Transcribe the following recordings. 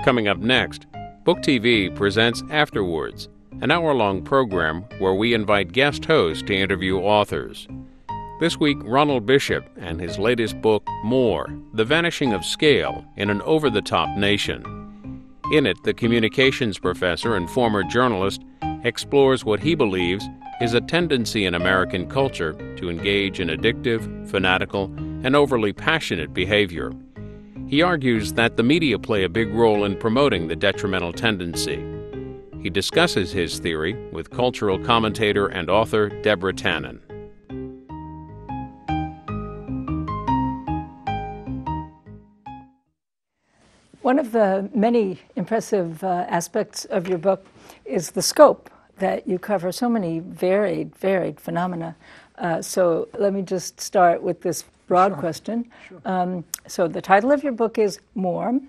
Coming up next, BookTV presents AfterWords, an hour-long program where we invite guest hosts to interview authors. This week, Ronald Bishop and his latest book, More, The Vanishing of Scale in an Over-the-Top Nation. In it, the communications professor and former journalist explores what he believes is a tendency in American culture to engage in addictive, fanatical, and overly passionate behavior. He argues that the media play a big role in promoting the detrimental tendency. He discusses his theory with cultural commentator and author Deborah Tannen. One of the many impressive aspects of your book is the scope that you cover so many varied phenomena. So let me just start with this broad question. Sure. So the title of your book is More.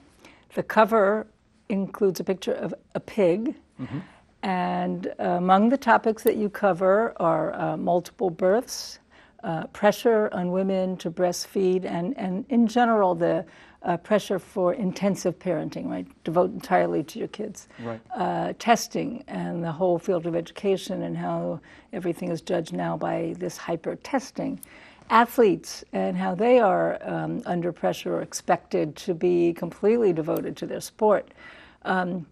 The cover includes a picture of a pig. Mm-hmm. And among the topics that you cover are multiple births, pressure on women to breastfeed, and in general the pressure for intensive parenting, right? Devote entirely to your kids. Right. Testing and the whole field of education and how everything is judged now by this hyper testing. Athletes and how they are under pressure or expected to be completely devoted to their sport. The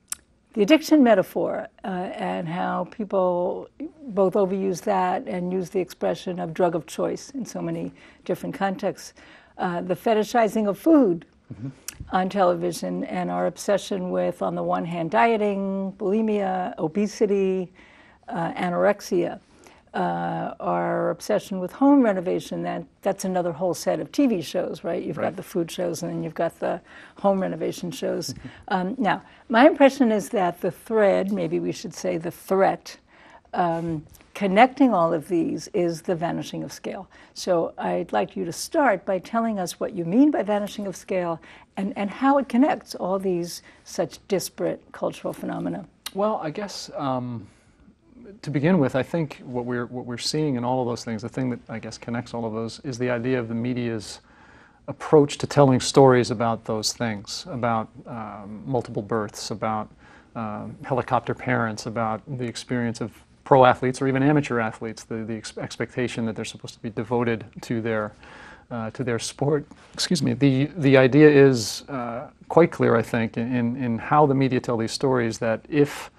addiction metaphor and how people both overuse that and use the expression of drug of choice in so many different contexts. The fetishizing of food on television and our obsession with, on the one hand, dieting, bulimia, obesity, anorexia. Our obsession with home renovation, that's another whole set of TV shows, right? You've got the food shows and then you've got the home renovation shows. Now, my impression is that the thread, maybe we should say the threat, connecting all of these is the vanishing of scale. So I'd like you to start by telling us what you mean by vanishing of scale and how it connects all these such disparate cultural phenomena. Well, I guess to begin with, I think what we're seeing in all of those things, the thing that I guess connects all of those, is the idea of the media's approach to telling stories about those things, about multiple births, about helicopter parents, about the experience of pro athletes or even amateur athletes, the expectation that they're supposed to be devoted to their sport. Excuse me. The idea is quite clear, I think, in how the media tell these stories, that if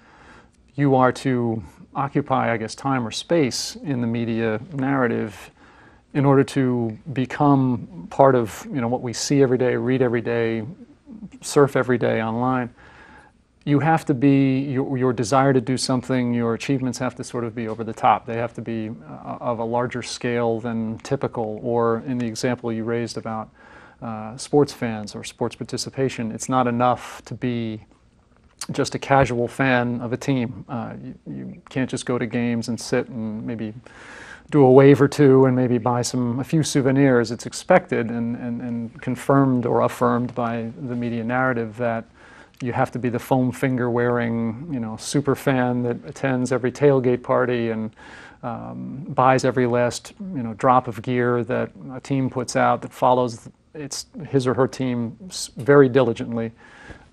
you are to occupy, I guess, time or space in the media narrative in order to become part of, what we see every day, read every day, surf every day online, you have to be, your desire to do something, your achievements have to sort of be over the top. They have to be of a larger scale than typical, or in the example you raised about sports fans or sports participation, it's not enough to be just a casual fan of a team. You can't just go to games and sit and maybe do a wave or two and maybe buy a few souvenirs. It's expected and confirmed or affirmed by the media narrative that you have to be the foam finger wearing, super fan that attends every tailgate party and buys every last, drop of gear that a team puts out, that follows his or her team very diligently.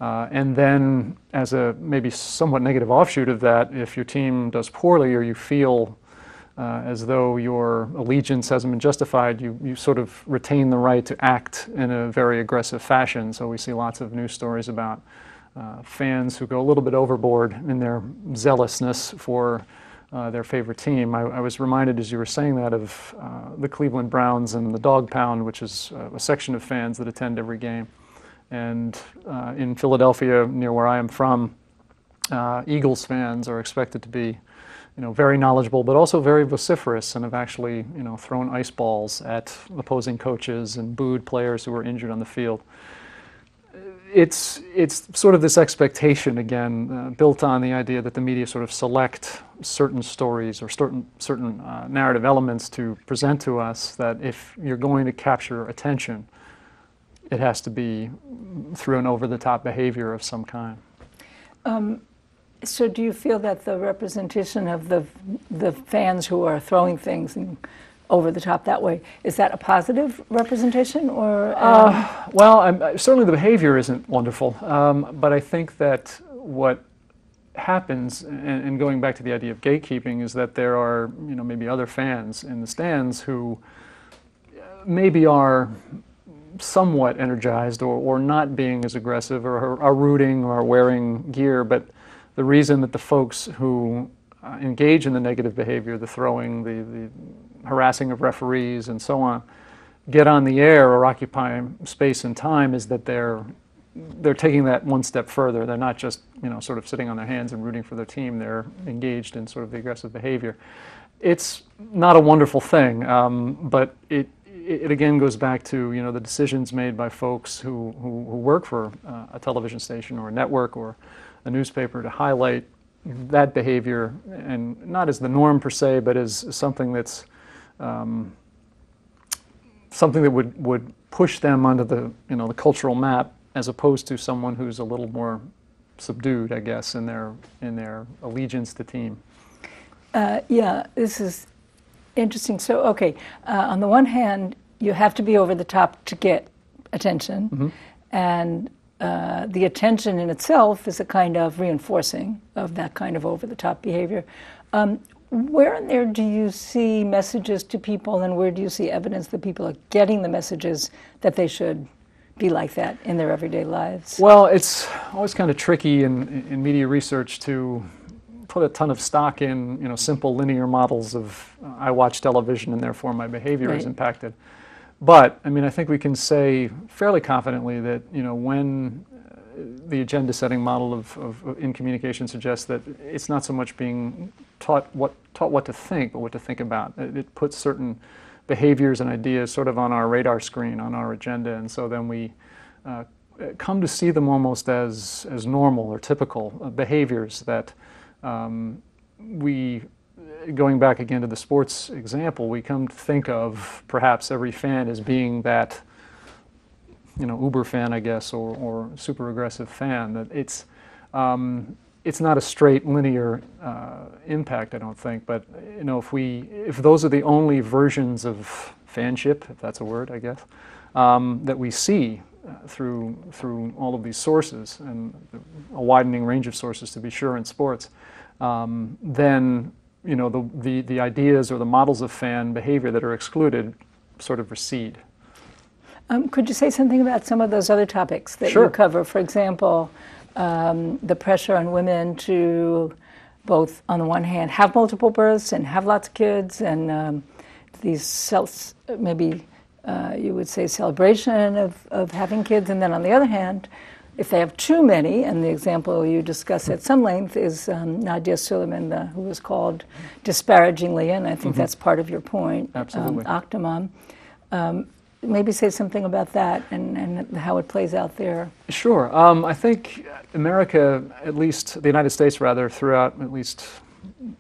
And then, as a maybe somewhat negative offshoot of that, if your team does poorly or you feel as though your allegiance hasn't been justified, you sort of retain the right to act in a very aggressive fashion. So we see lots of news stories about fans who go a little bit overboard in their zealousness for their favorite team. I was reminded, as you were saying that, of the Cleveland Browns and the Dog Pound, which is a section of fans that attend every game. And in Philadelphia, near where I am from, Eagles fans are expected to be, very knowledgeable, but also very vociferous, and have actually, thrown ice balls at opposing coaches and booed players who were injured on the field. It's sort of this expectation, again, built on the idea that the media sort of select certain stories or certain narrative elements to present to us, that if you're going to capture attention, it has to be through an over-the-top behavior of some kind. So do you feel that the representation of the fans who are throwing things and over the top that way. Is that a positive representation, or? Well, certainly the behavior isn't wonderful, but I think that what happens, and going back to the idea of gatekeeping, is that there are, maybe other fans in the stands who maybe are somewhat energized or not being as aggressive, or are rooting or are wearing gear, but the reason that the folks who engage in the negative behavior, the throwing, the harassing of referees and so on, get on the air or occupy space and time is that they're taking that one step further. They're not just sort of sitting on their hands and rooting for their team. They're engaged in sort of the aggressive behavior. It's not a wonderful thing, but it again goes back to the decisions made by folks who work for a television station or a network or a newspaper to highlight that behavior, and not as the norm per se, but as something that's something that would push them onto the the cultural map, as opposed to someone who's a little more subdued, I guess, in their allegiance to team. Yeah, this is interesting. So, okay, on the one hand, you have to be over the top to get attention, Mm-hmm. and the attention in itself is a kind of reinforcing of that kind of over-the-top behavior. Where in there do you see messages to people, and where do you see evidence that people are getting the messages that they should be like that in their everyday lives? Well, it's always kind of tricky in media research to put a ton of stock in simple linear models of I watch television and therefore my behavior is impacted. But I mean, I think we can say fairly confidently that when the agenda setting model of in communication suggests that it's not so much being taught what to think, but what to think about. It puts certain behaviors and ideas sort of on our radar screen, on our agenda, and so then we come to see them almost as normal or typical behaviors that we, going back again to the sports example, we come to think of perhaps every fan as being that uber fan, I guess, or super aggressive fan. That it's not a straight linear impact, I don't think. But if those are the only versions of fanship, if that's a word, I guess, that we see through all of these sources, and a widening range of sources to be sure in sports, then the ideas or the models of fan behavior that are excluded sort of recede. Could you say something about some of those other topics that Sure. you cover? For example, the pressure on women to both, on the one hand, have multiple births and have lots of kids, and these maybe you would say celebration of having kids, and then on the other hand, if they have too many, and the example you discuss at some length is Nadia Suleiman, who was called disparagingly, and I think that's part of your point, Absolutely. Octomom. Maybe say something about that and how it plays out there. Sure. I think America, at least the United States rather, throughout at least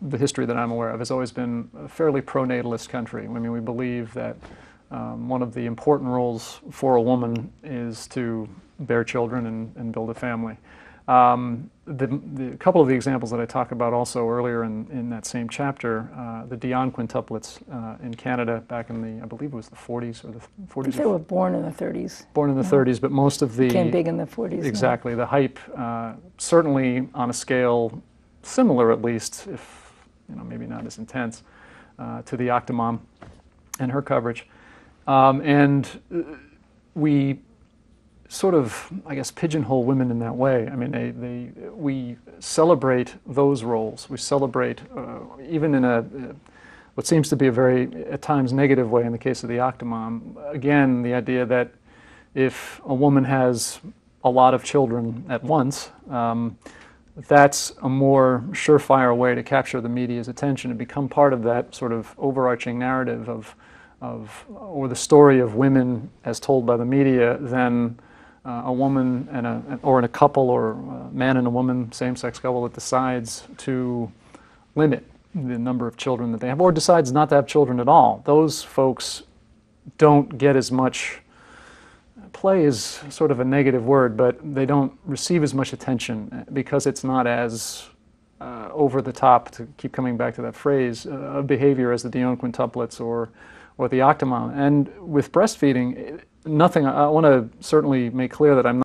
the history that I'm aware of, has always been a fairly pro-natalist country. I mean, we believe that one of the important roles for a woman is to bear children and build a family. The couple of the examples that I talk about also earlier in that same chapter, the Dion quintuplets in Canada back in the, I believe it was the 40s or the 40s. They were born in the 30s. Born in the 30s, but most of the... Became big in the 40s. Exactly. The hype, certainly on a scale similar at least, if maybe not as intense, to the Octomom and her coverage. And we sort of, I guess, pigeonhole women in that way. I mean, we celebrate those roles. We celebrate, even in what seems to be a very, at times, negative way in the case of the Octomom. Again, the idea that if a woman has a lot of children at once, that's a more surefire way to capture the media's attention and become part of that sort of overarching narrative or the story of women as told by the media than a woman or in a couple, or a man and a woman, same-sex couple, that decides to limit the number of children that they have, or decides not to have children at all. Those folks don't get as much play, is sort of a negative word, but they don't receive as much attention because it's not as over the top, to keep coming back to that phrase, of behavior as the Dion quintuplets or or the octomom. And with breastfeeding, nothing, I want to certainly make clear that I'm